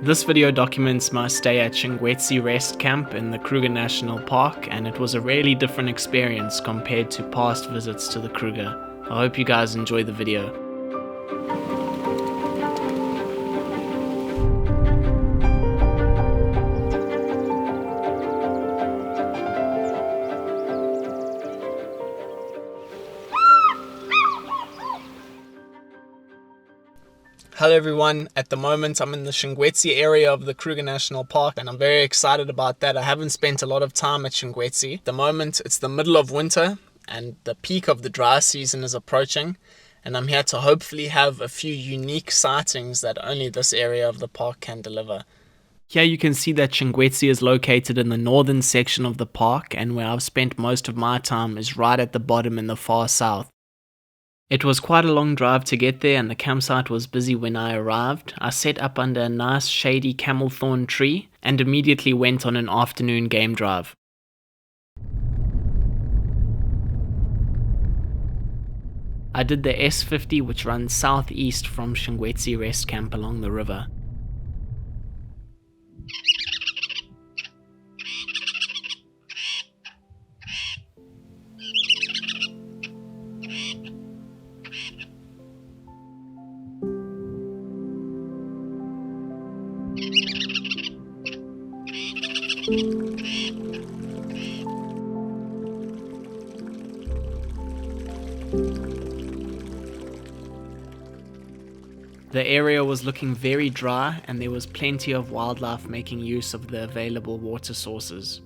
This video documents my stay at Shingwedzi Rest Camp in the Kruger National Park, and it was a really different experience compared to past visits to the Kruger. I hope you guys enjoy the video. Hello everyone, at the moment I'm in the Shingwedzi area of the Kruger National Park and I'm very excited about that. I haven't spent a lot of time at Shingwedzi. At the moment it's the middle of winter and the peak of the dry season is approaching, and I'm here to hopefully have a few unique sightings that only this area of the park can deliver. Here you can see that Shingwedzi is located in the northern section of the park, and where I've spent most of my time is right at the bottom in the far south. It was quite a long drive to get there and the campsite was busy when I arrived. I set up under a nice shady camel thorn tree and immediately went on an afternoon game drive. I did the S50, which runs southeast from Shingwedzi Rest Camp along the river. The area was looking very dry and there was plenty of wildlife making use of the available water sources.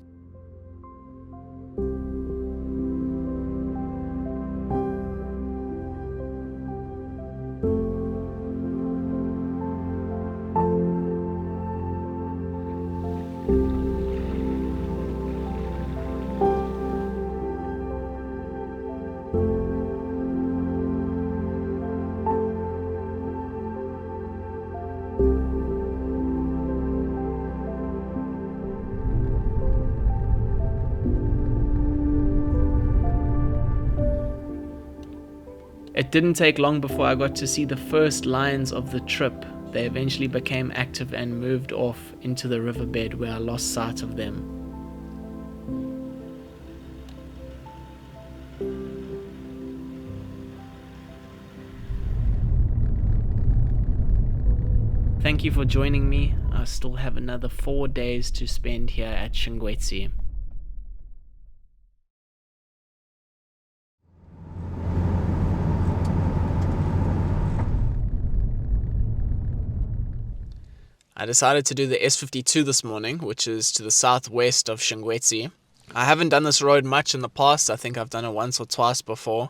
It didn't take long before I got to see the first lions of the trip. They eventually became active and moved off into the riverbed where I lost sight of them. Thank you for joining me. I still have another 4 days to spend here at Shingwedzi. I decided to do the S52 this morning, which is to the southwest of Shingwedzi. I haven't done this road much in the past. I think I've done it once or twice before.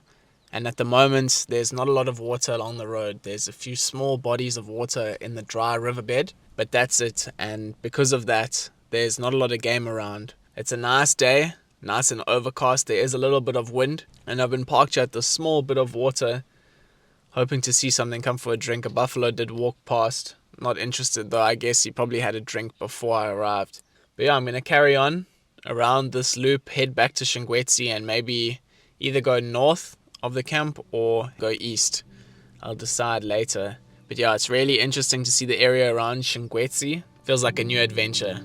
And at the moment, there's not a lot of water along the road. There's a few small bodies of water in the dry riverbed, but that's it. And because of that, there's not a lot of game around. It's a nice day, nice and overcast. There is a little bit of wind, and I've been parked at this small bit of water, hoping to see something come for a drink. A buffalo did walk past. Not interested though. I guess he probably had a drink before I arrived. But yeah, I'm going to carry on around this loop, head back to Shingwedzi, and maybe either go north of the camp or go east. I'll decide later. But yeah, it's really interesting to see the area around Shingwedzi. Feels like a new adventure.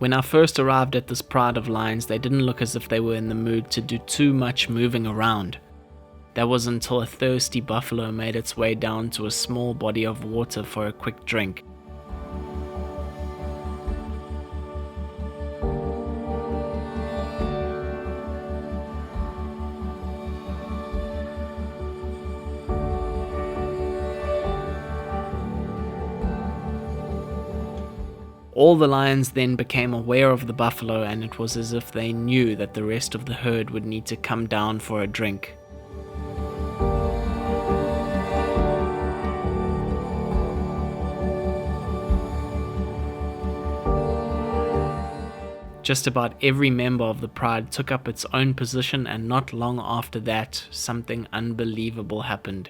When I first arrived at this pride of lions, they didn't look as if they were in the mood to do too much moving around. That was until a thirsty buffalo made its way down to a small body of water for a quick drink. All the lions then became aware of the buffalo, and it was as if they knew that the rest of the herd would need to come down for a drink. Just about every member of the pride took up its own position, and not long after that, something unbelievable happened.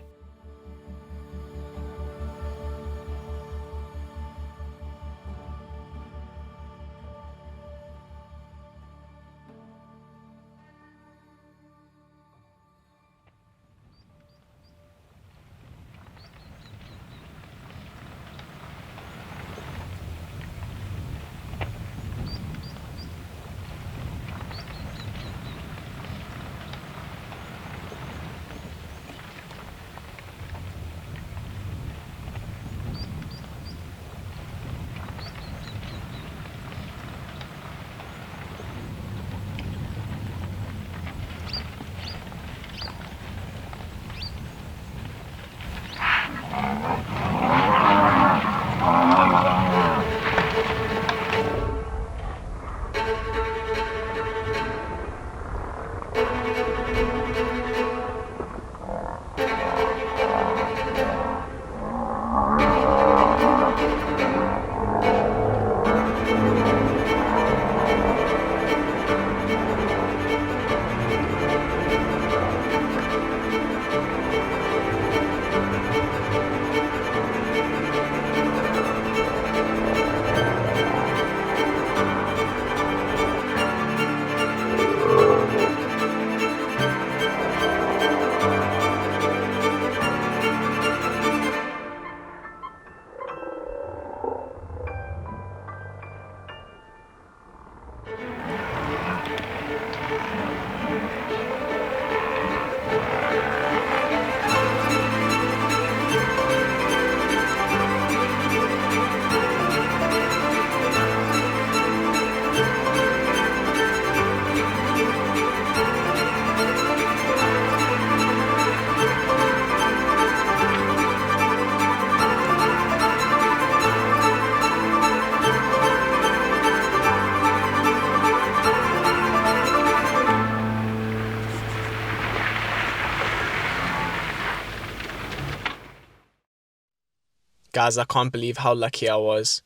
Guys, I can't believe how lucky I was.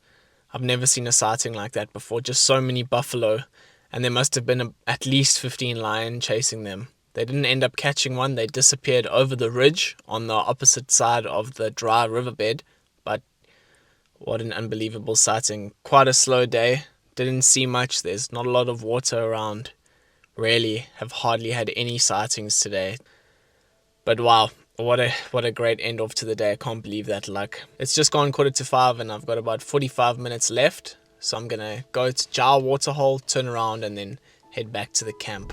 I've never seen a sighting like that before. Just so many buffalo, and there must have been at least 15 lions chasing them. They didn't end up catching one. They disappeared over the ridge on the opposite side of the dry riverbed. But what an unbelievable sighting. Quite a slow day. Didn't see much. There's not a lot of water around. Really have hardly had any sightings today. But wow, what a great end off to the day. I can't believe that luck. It's just gone 4:45 and I've got about 45 minutes left. So I'm going to go to Jar Waterhole, turn around and then head back to the camp.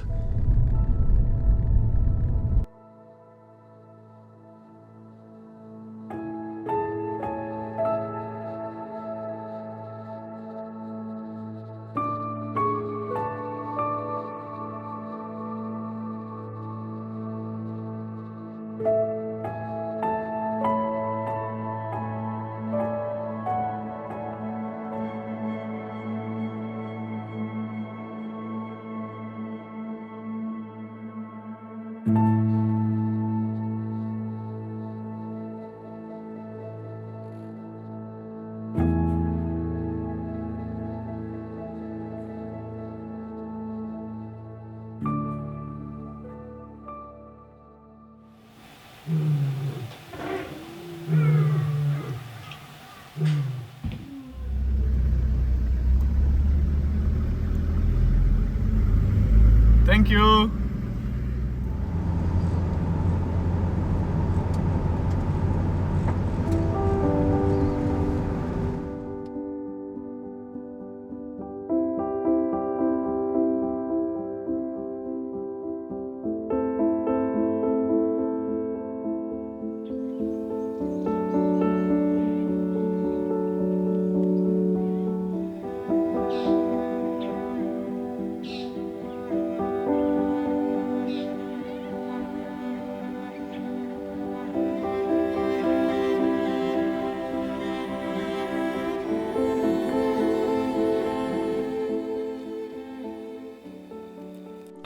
Thank you.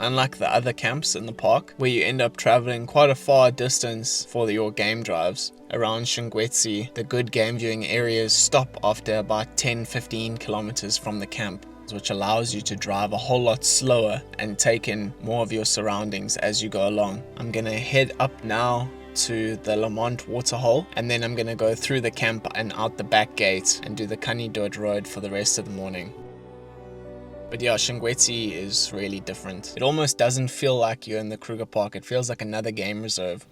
Unlike the other camps in the park, where you end up traveling quite a far distance for your game drives, around Shingwedzi, the good game viewing areas stop after about 10-15 kilometers from the camp, which allows you to drive a whole lot slower and take in more of your surroundings as you go along. I'm gonna head up now to the Lamont waterhole, and then I'm gonna go through the camp and out the back gate and do the Kanidot road for the rest of the morning. But yeah, Shingwedzi is really different. It almost doesn't feel like you're in the Kruger Park. It feels like another game reserve.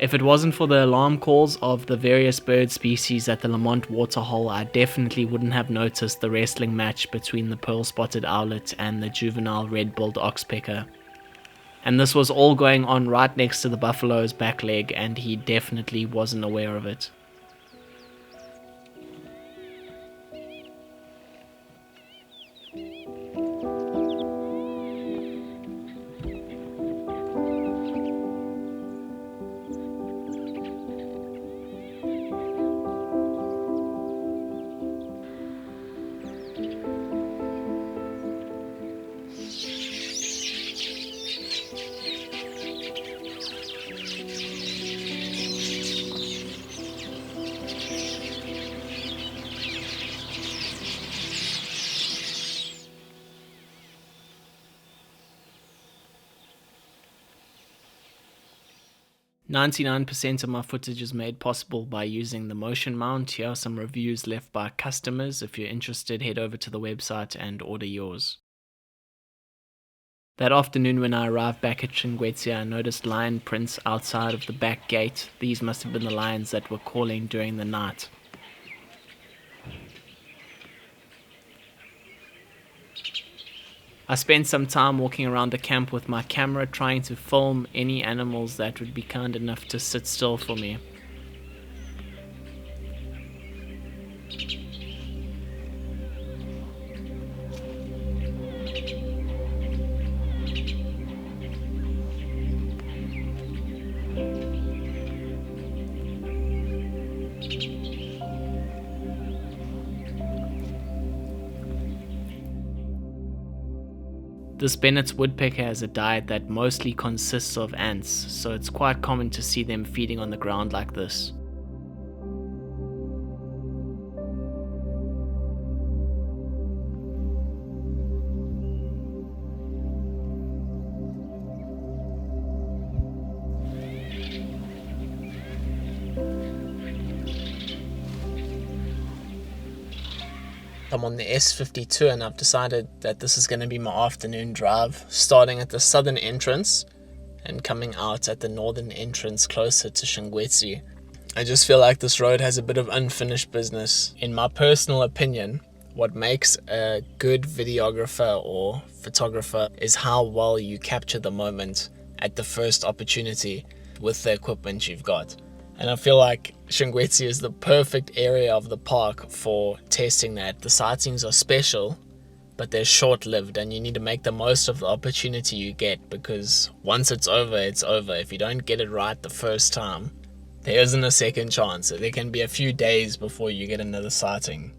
If it wasn't for the alarm calls of the various bird species at the Lamont waterhole, I definitely wouldn't have noticed the wrestling match between the pearl-spotted owlet and the juvenile red-billed oxpecker. And this was all going on right next to the buffalo's back leg, and he definitely wasn't aware of it. "99% of my footage is made possible by using the MotionMount. Here are some reviews left by customers. If you're interested, head over to the website and order yours. That afternoon when I arrived back at Shingwedzi, I noticed lion prints outside of the back gate. These must have been the lions that were calling during the night. I spent some time walking around the camp with my camera, trying to film any animals that would be kind enough to sit still for me. This Bennett's woodpecker has a diet that mostly consists of ants, so it's quite common to see them feeding on the ground like this. I'm on the S52 and I've decided that this is going to be my afternoon drive, starting at the southern entrance and coming out at the northern entrance closer to Shingwedzi. I just feel like this road has a bit of unfinished business. In my personal opinion, what makes a good videographer or photographer is how well you capture the moment at the first opportunity with the equipment you've got. And I feel like Shingwedzi is the perfect area of the park for testing that. The sightings are special, but they're short-lived, and you need to make the most of the opportunity you get, because once it's over, it's over. If you don't get it right the first time, there isn't a second chance. There can be a few days before you get another sighting.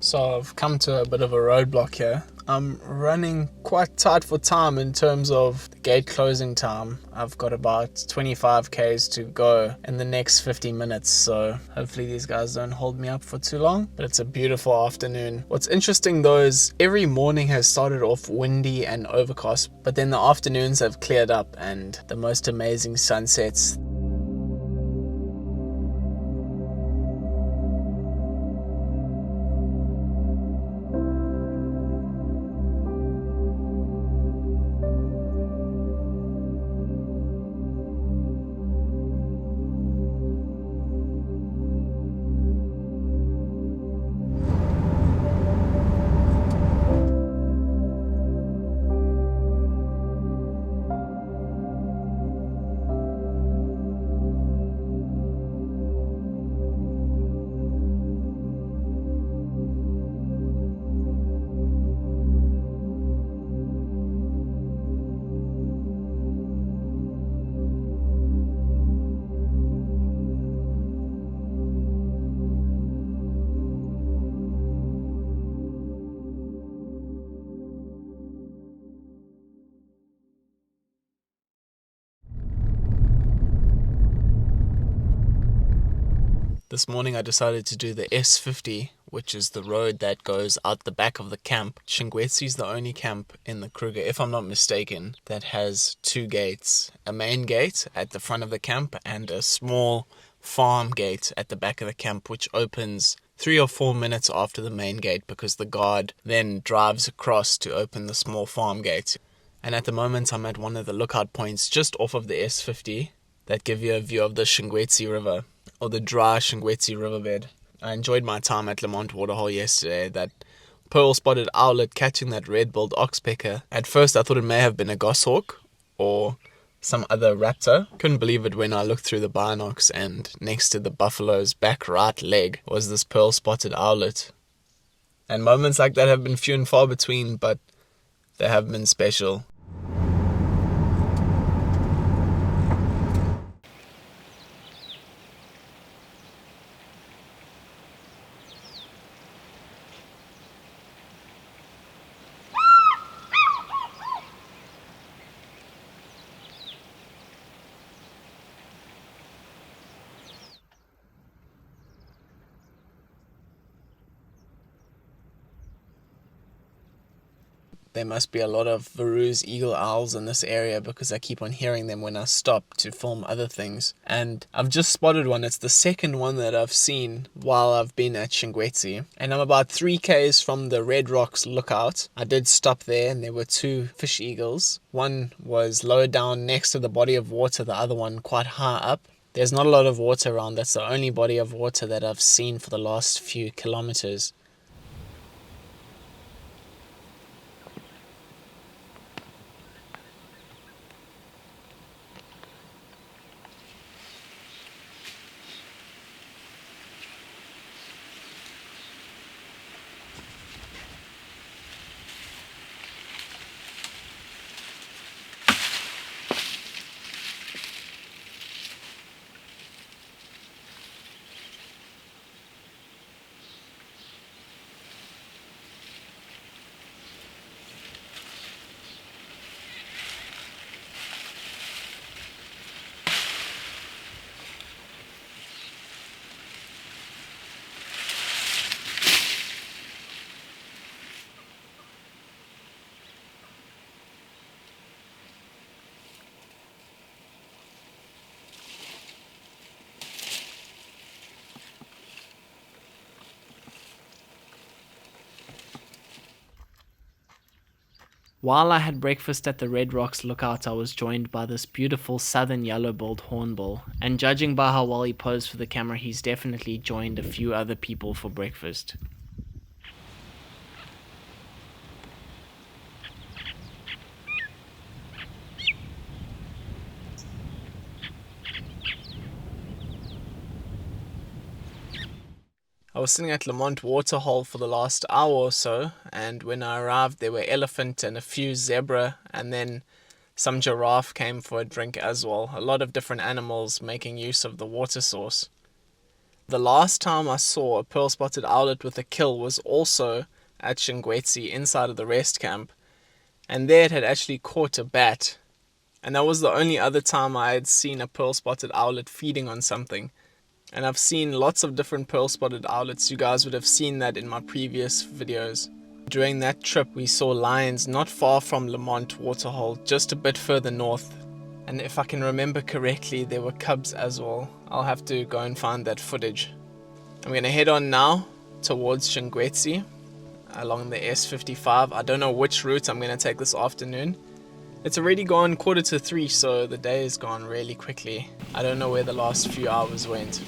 So I've come to a bit of a roadblock here. I'm running quite tight for time in terms of the gate closing time. I've got about 25 k's to go in the next 50 minutes, so hopefully these guys don't hold me up for too long. But it's a beautiful afternoon. What's interesting though is every morning has started off windy and overcast, but then the afternoons have cleared up and the most amazing sunsets. This morning I decided to do the S50, which is the road that goes out the back of the camp. Shingwedzi is the only camp in the Kruger, if I'm not mistaken, that has two gates. A main gate at the front of the camp and a small farm gate at the back of the camp, which opens 3 or 4 minutes after the main gate because the guard then drives across to open the small farm gate. And at the moment I'm at one of the lookout points just off of the S50 that give you a view of the Shingwedzi River, or the dry Shingwedzi riverbed. I enjoyed my time at Lamont Waterhole yesterday. That pearl-spotted owlet catching that red-billed oxpecker. At first I thought it may have been a goshawk or some other raptor. Couldn't believe it when I looked through the binocs and next to the buffalo's back right leg was this pearl-spotted owlet. And moments like that have been few and far between, but they have been special. There must be a lot of Veru's eagle owls in this area because I keep on hearing them when I stop to film other things. And I've just spotted one. It's the second one that I've seen while I've been at Shingwedzi. And I'm about 3 k's from the Red Rocks lookout. I did stop there and there were 2 fish eagles. One was lower down next to the body of water, the other one quite high up. There's not a lot of water around. That's the only body of water that I've seen for the last few kilometers. While I had breakfast at the Red Rocks lookout, I was joined by this beautiful southern yellow-billed hornbill, and judging by how well he posed for the camera, he's definitely joined a few other people for breakfast. I was sitting at Lamont Waterhole for the last hour or so, and when I arrived there were elephant and a few zebra, and then some giraffe came for a drink as well. A lot of different animals making use of the water source. The last time I saw a pearl-spotted owlet with a kill was also at Shingwedzi inside of the rest camp, and there it had actually caught a bat, and that was the only other time I had seen a pearl-spotted owlet feeding on something. And I've seen lots of different pearl-spotted owlets. You guys would have seen that in my previous videos. During that trip we saw lions not far from Lamont Waterhole, just a bit further north. And if I can remember correctly, there were cubs as well. I'll have to go and find that footage. I'm going to head on now towards Shingwedzi along the S55. I don't know which route I'm going to take this afternoon. It's already gone 2:45, so the day has gone really quickly. I don't know where the last few hours went.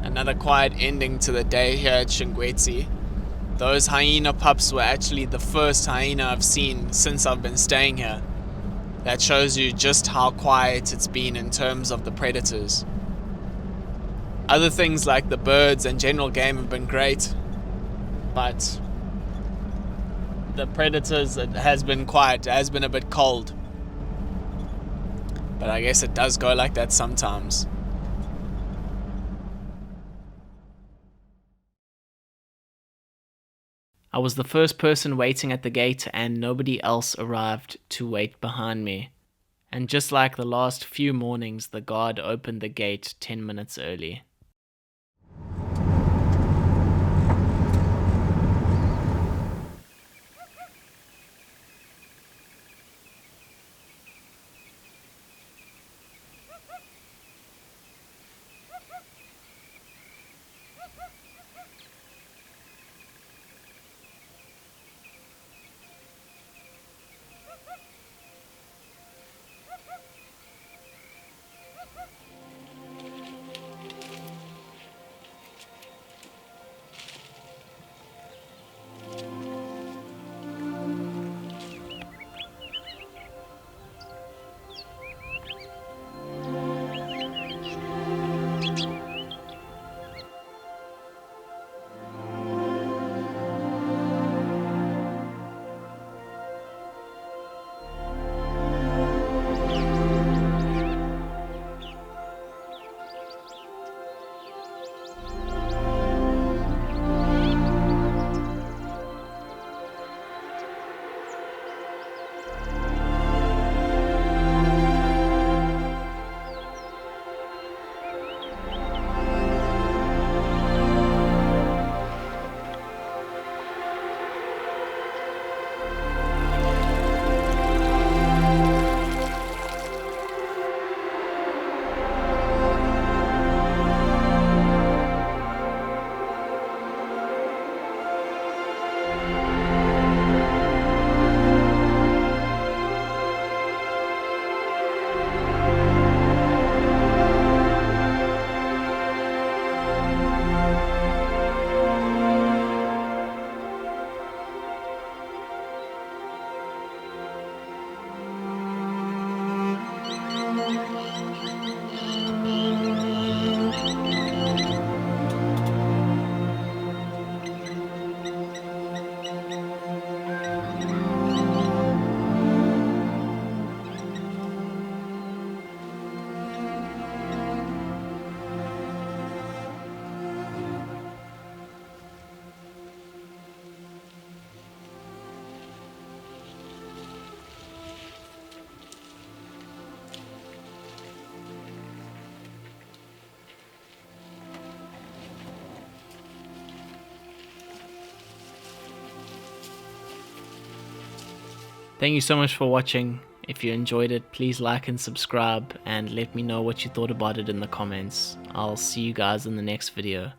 Another quiet ending to the day here at Shingwedzi. Those hyena pups were actually the first hyena I've seen since I've been staying here. That shows you just how quiet it's been in terms of the predators. Other things like the birds and general game have been great, but the predators, it has been quiet, it has been a bit cold. But I guess it does go like that sometimes. I was the first person waiting at the gate and nobody else arrived to wait behind me. And just like the last few mornings, the guard opened the gate 10 minutes early. Thank you so much for watching. If you enjoyed it, please like and subscribe and let me know what you thought about it in the comments. I'll see you guys in the next video.